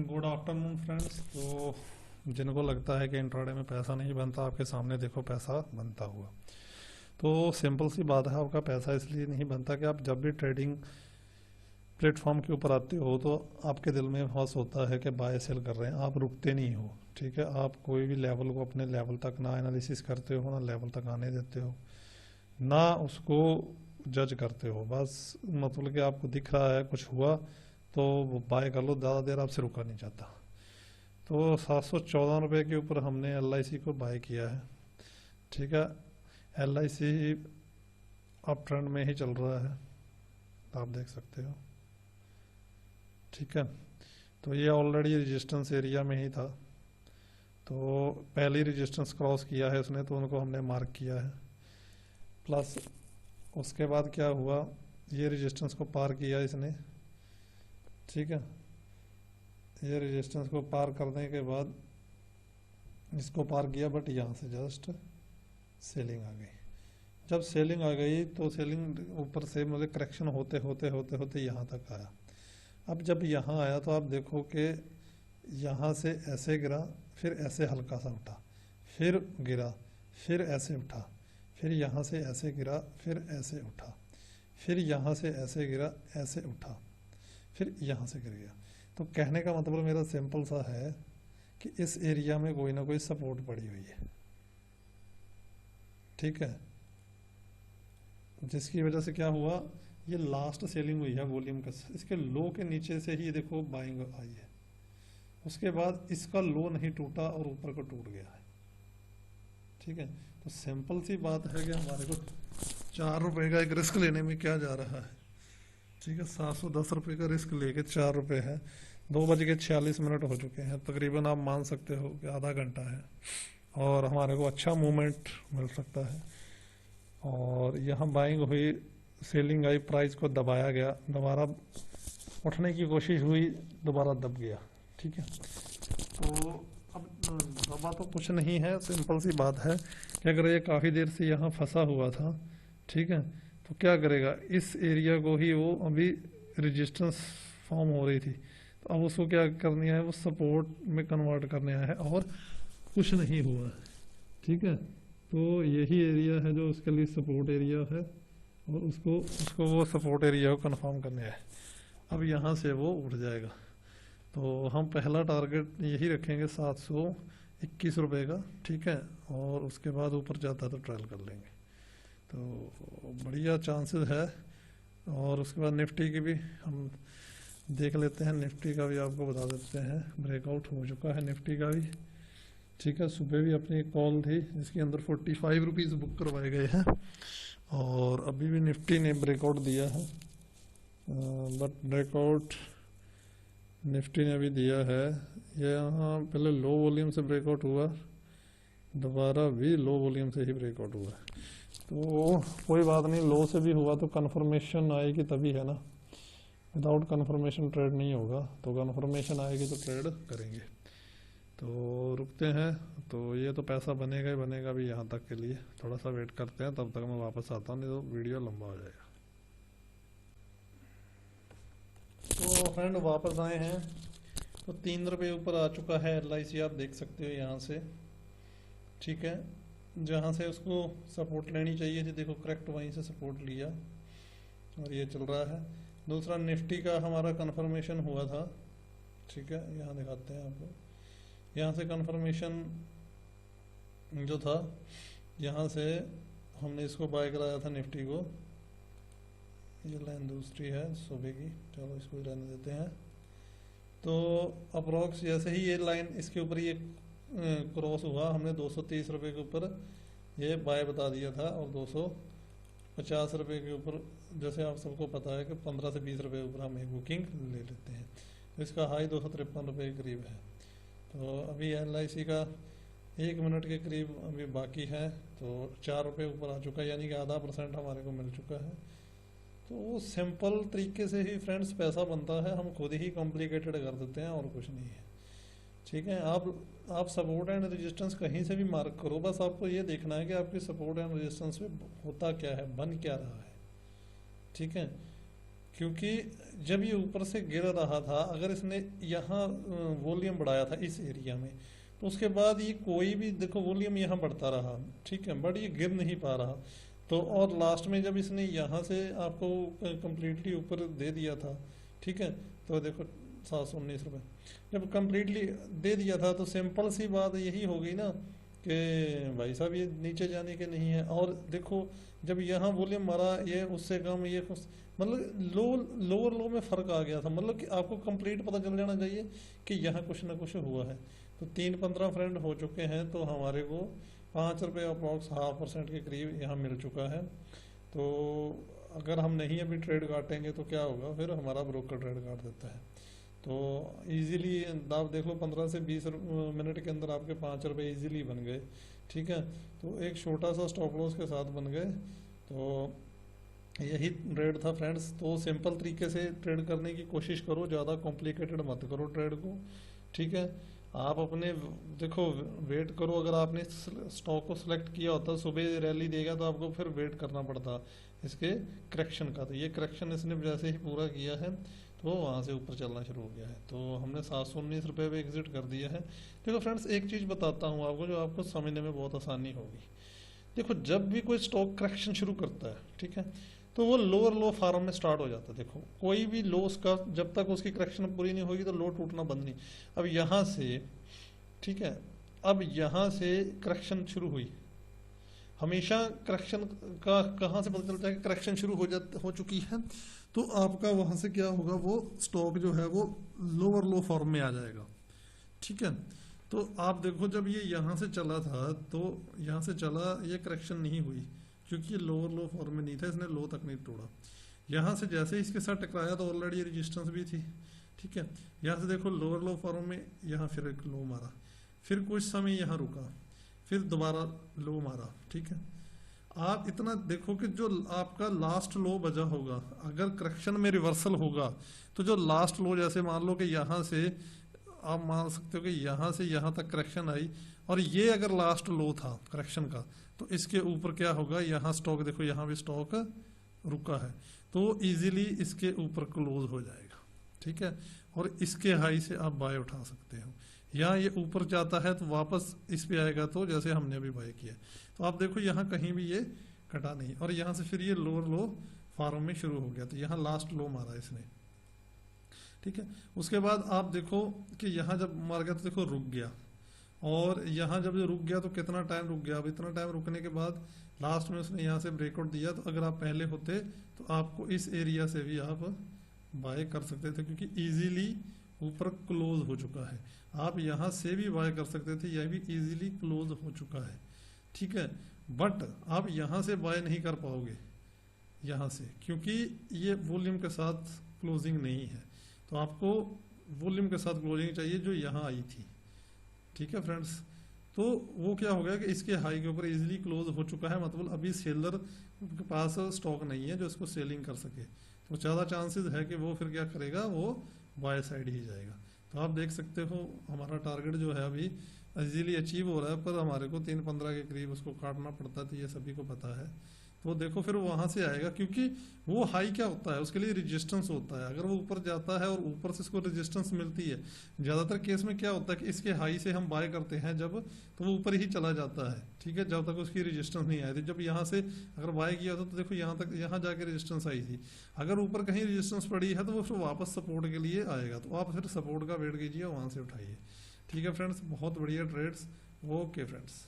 Good afternoon friends. तो जिनको लगता है कि इंट्राडे में पैसा नहीं बनता, आपके सामने देखो पैसा बनता हुआ। तो सिंपल सी बात है, आपका पैसा इसलिए नहीं बनता कि आप जब भी ट्रेडिंग प्लेटफॉर्म के ऊपर आते हो तो आपके दिल में हौस होता है कि बाय सेल कर रहे हैं, आप रुकते नहीं हो। ठीक है, आप कोई भी लेवल को अपने लेवल तक ना एनालिसिस करते हो, ना लेवल तक आने देते हो, ना उसको जज करते हो। बस मतलब कि आपको दिख रहा है कुछ हुआ तो बाय कर लो, ज़्यादा देर आपसे रुका नहीं जाता। तो 714 रुपये के ऊपर हमने LIC को बाय किया है। ठीक है, LIC अप ट्रेंड में ही चल रहा है, आप देख सकते हो। ठीक है, तो ये ऑलरेडी रेजिस्टेंस एरिया में ही था, तो पहली रेजिस्टेंस क्रॉस किया है उसने, तो उनको हमने मार्क किया है। प्लस उसके बाद क्या हुआ, ये रेजिस्टेंस को पार किया इसने। ठीक है, ये रेजिस्टेंस को पार करने के बाद इसको पार किया, बट यहाँ से जस्ट सेलिंग आ गई। जब सेलिंग आ गई तो सेलिंग ऊपर से मतलब करेक्शन होते होते होते होते यहाँ तक आया। अब जब यहाँ आया तो आप देखो कि यहाँ से ऐसे गिरा, फिर ऐसे हल्का सा उठा, फिर गिरा, फिर ऐसे उठा, फिर यहाँ से ऐसे गिरा, फिर ऐसे उठा, फिर यहाँ से ऐसे गिरा, ऐसे उठा, फिर यहाँ से गिर गया। तो कहने का मतलब मेरा सिंपल सा है कि इस एरिया में कोई ना कोई सपोर्ट पड़ी हुई है। ठीक है, जिसकी वजह से क्या हुआ, ये लास्ट सेलिंग हुई है वॉल्यूम का, इसके लो के नीचे से ही देखो बाइंग आई है। उसके बाद इसका लो नहीं टूटा और ऊपर को टूट गया है। ठीक है, तो सिंपल सी बात है कि हमारे को 4 रुपए का एक रिस्क लेने में क्या जा रहा है। ठीक है, 710 रुपये का रिस्क लेके 4 रुपये है। 2:46 हो चुके हैं, तकरीबन आप मान सकते हो कि आधा घंटा है, और हमारे को अच्छा मूवमेंट मिल सकता है। और यहाँ बाइंग हुई, सेलिंग आई, प्राइस को दबाया गया, दोबारा उठने की कोशिश हुई, दोबारा दब गया। ठीक है, तो अब दबा तो कुछ नहीं है, सिंपल सी बात है कि अगर ये काफ़ी देर से यहाँ फंसा हुआ था, ठीक है, तो क्या करेगा, इस एरिया को ही वो अभी रेजिस्टेंस फॉर्म हो रही थी, तो अब उसको क्या करनी है, वो सपोर्ट में कन्वर्ट करने आया है, और कुछ नहीं हुआ है। ठीक है, तो यही एरिया है जो उसके लिए सपोर्ट एरिया है, और उसको उसको वो सपोर्ट एरिया को कंफर्म करने आया है। अब यहाँ से वो उठ जाएगा, तो हम पहला टारगेट यही रखेंगे 721 रुपये का। ठीक है, और उसके बाद ऊपर जाता तो ट्रायल कर लेंगे, तो बढ़िया चांसेस है। और उसके बाद निफ्टी की भी हम देख लेते हैं, निफ्टी का भी आपको बता देते हैं, ब्रेकआउट हो चुका है निफ्टी का भी। ठीक है, सुबह भी अपनी एक कॉल थी जिसके अंदर 45 रुपीज़ बुक करवाए गए हैं, और अभी भी निफ्टी ने ब्रेकआउट दिया है, बट ब्रेकआउट निफ्टी ने अभी दिया है। यहाँ पहले लो वॉल्यूम से ब्रेकआउट हुआ, दोबारा भी लो वॉल्यूम से ही ब्रेकआउट हुआ। तो कोई बात नहीं, लो से भी हुआ तो कंफर्मेशन आएगी तभी है ना, विदाउट कंफर्मेशन ट्रेड नहीं होगा, तो कंफर्मेशन आएगी तो ट्रेड करेंगे। तो रुकते हैं, तो ये तो पैसा बनेगा ही बनेगा भी यहाँ तक के लिए, थोड़ा सा वेट करते हैं, तब तक मैं वापस आता हूँ, नहीं तो वीडियो लंबा हो जाएगा। तो फ्रेंड वापस आए हैं, तो 3 रुपये ऊपर आ चुका है LIC, आप देख सकते हो यहाँ से। ठीक है, जहाँ से उसको सपोर्ट लेनी चाहिए थी, देखो करेक्ट वहीं से सपोर्ट लिया, और ये चल रहा है। दूसरा निफ्टी का हमारा कंफर्मेशन हुआ था। ठीक है, यहाँ दिखाते हैं आपको, यहाँ से कंफर्मेशन जो था, यहाँ से हमने इसको बाय कराया था निफ्टी को। ये लाइन दूसरी है सुबह की, चलो इसको रहने देते हैं। तो अप्रोक्स जैसे ही ये लाइन इसके ऊपर ये क्रॉस हुआ, हमने 230 रुपये के ऊपर ये बाय बता दिया था, और 250 रुपये के ऊपर, जैसे आप सबको पता है कि 15 से 20 रुपये ऊपर हम एक बुकिंग ले लेते हैं, तो इसका हाई 253 रुपये के करीब है। तो अभी LIC का 1 मिनट के करीब अभी बाकी है, तो 4 रुपये ऊपर आ चुका है, यानी कि आधा % हमारे को मिल चुका है। तो सिंपल तरीके से ही फ्रेंड्स पैसा बनता है, हम खुद ही कॉम्प्लिकेटेड कर देते हैं, और कुछ नहीं है। ठीक है, आप सपोर्ट एंड रेजिस्टेंस कहीं से भी मार्क करो, बस आपको ये देखना है कि आपकी सपोर्ट एंड रेजिस्टेंस पे होता क्या है, बन क्या रहा है। ठीक है, क्योंकि जब ये ऊपर से गिर रहा था, अगर इसने यहाँ वॉल्यूम बढ़ाया था इस एरिया में, तो उसके बाद ये कोई भी देखो वॉल्यूम यहाँ बढ़ता रहा, ठीक है, बट ये गिर नहीं पा रहा। तो और लास्ट में जब इसने यहाँ से आपको कंप्लीटली ऊपर दे दिया था, ठीक है, तो देखो 719 रुपये जब कंप्लीटली दे दिया था, तो सिंपल सी बात यही हो गई ना कि भाई साहब ये नीचे जाने के नहीं है। और देखो जब यहाँ वॉल्यूम मारा, ये उससे कम, ये मतलब लोअर लो में फ़र्क आ गया था। मतलब कि आपको कंप्लीट पता चल जाना चाहिए कि यहाँ कुछ ना कुछ हुआ है। तो 3-15 फ्रेंड हो चुके हैं, तो हमारे को 5 रुपये अप्रॉक्स 0.5% के करीब यहाँ मिल चुका है। तो अगर हम नहीं अभी ट्रेड काटेंगे तो क्या होगा, फिर हमारा ब्रोकर ट्रेड काट देता है। तो इजीली आप देख लो 15 से 20 मिनट के अंदर आपके 5 रुपये इजीली बन गए, ठीक है। तो एक छोटा सा स्टॉप लॉस के साथ बन गए। तो यही ट्रेड था फ्रेंड्स। तो सिंपल तरीके से ट्रेड करने की कोशिश करो, ज़्यादा कॉम्प्लिकेटेड मत करो ट्रेड को, ठीक है। आप अपने देखो वेट करो, अगर आपने स्टॉक को सिलेक्ट किया होता, सुबह रैली देगा तो आपको फिर वेट करना पड़ता इसके करेक्शन का। तो ये करेक्शन इसने जैसे ही पूरा किया है, तो वहाँ से ऊपर चलना शुरू हो गया है। तो हमने 719 रुपये पे एग्जिट कर दिया है। देखो फ्रेंड्स, एक चीज़ बताता हूँ आपको जो आपको समझने में बहुत आसानी होगी। देखो जब भी कोई स्टॉक करेक्शन शुरू करता है, ठीक है, तो वो लोअर लो फॉर्म में स्टार्ट हो जाता है। देखो कोई भी लो उसका जब तक उसकी करेक्शन पूरी नहीं होगी तो लो टूटना बंद नहीं। अब यहाँ से, ठीक है, अब यहाँ से करेक्शन शुरू हुई। हमेशा करेक्शन का कहाँ से पता चलता है कि करेक्शन शुरू हो चुकी है, तो आपका वहाँ से क्या होगा, वो स्टॉक जो है वो लोअर लो फॉर्म में आ जाएगा, ठीक है। तो आप देखो जब ये यहाँ से चला था, तो यहाँ से चला, ये करेक्शन नहीं हुई क्योंकि ये लोअर लो फॉर्म में नहीं था, इसने लो तक नहीं तोड़ा। यहाँ से जैसे इसके साथ टकराया तो ऑलरेडी रेजिस्टेंस भी थी, ठीक है। यहाँ से देखो लोअर लो फॉर्म में, यहाँ फिर एक लो मारा, फिर कुछ समय यहाँ रुका, फिर दोबारा लो मारा, ठीक है। आप इतना देखो कि जो आपका लास्ट लो बजा होगा, अगर करेक्शन में रिवर्सल होगा, तो जो लास्ट लो, जैसे मान लो कि यहाँ से आप मान सकते हो कि यहाँ से यहाँ तक करेक्शन आई, और ये अगर लास्ट लो था करेक्शन का, तो इसके ऊपर क्या होगा, यहाँ स्टॉक देखो, यहाँ भी स्टॉक रुका है, तो इजीली इसके ऊपर क्लोज हो जाएगा, ठीक है। और इसके हाई से आप बाय उठा सकते हो। यहाँ ये ऊपर जाता है तो वापस इस पे आएगा, तो जैसे हमने अभी बाय किया, तो आप देखो यहाँ कहीं भी ये कटा नहीं, और यहाँ से फिर ये लोअर लो फॉर्म में शुरू हो गया, तो यहाँ लास्ट लो मारा इसने, ठीक है। उसके बाद आप देखो कि यहाँ जब मार गया तो देखो रुक गया, और यहाँ जब रुक गया तो कितना टाइम रुक गया। अब इतना टाइम रुकने के बाद लास्ट में उसने यहाँ से ब्रेकआउट दिया, तो अगर आप पहले होते तो आपको इस एरिया से भी आप बाय कर सकते थे, क्योंकि इजीली ऊपर क्लोज हो चुका है। आप यहाँ से भी बाय कर सकते थे, यह भी इजीली क्लोज हो चुका है, ठीक है। बट आप यहाँ से बाय नहीं कर पाओगे यहाँ से, क्योंकि ये वॉल्यूम के साथ क्लोजिंग नहीं है। तो आपको वॉल्यूम के साथ क्लोजिंग चाहिए जो यहाँ आई थी, ठीक है फ्रेंड्स। तो वो क्या हो गया कि इसके हाई के ऊपर इजीली क्लोज हो चुका है, मतलब अभी सेलर के पास स्टॉक नहीं है जो इसको सेलिंग कर सके, तो ज़्यादा चांसेस है कि वो फिर क्या करेगा, वो बाय साइड ही जाएगा। तो आप देख सकते हो हमारा टारगेट जो है अभी इजीली अचीव हो रहा है, पर हमारे को 3.15 के करीब उसको काटना पड़ता था, ये सभी को पता है। तो देखो फिर वहां से आएगा, क्योंकि वो हाई क्या होता है, उसके लिए रेजिस्टेंस होता है। अगर वो ऊपर जाता है और ऊपर से इसको रेजिस्टेंस मिलती है, ज़्यादातर केस में क्या होता है कि इसके हाई से हम बाय करते हैं जब, तो वो ऊपर ही चला जाता है, ठीक है, जब तक उसकी रेजिस्टेंस नहीं आई थी। जब यहाँ से अगर बाय किया था तो देखो यहाँ तक, यहाँ जाके रेजिस्टेंस आई थी। अगर ऊपर कहीं रेजिस्टेंस पड़ी है तो वो फिर वापस सपोर्ट के लिए आएगा, तो आप फिर सपोर्ट का वेट कीजिए, वहाँ से उठाइए, ठीक है फ्रेंड्स। बहुत बढ़िया ट्रेड्स। Okay friends.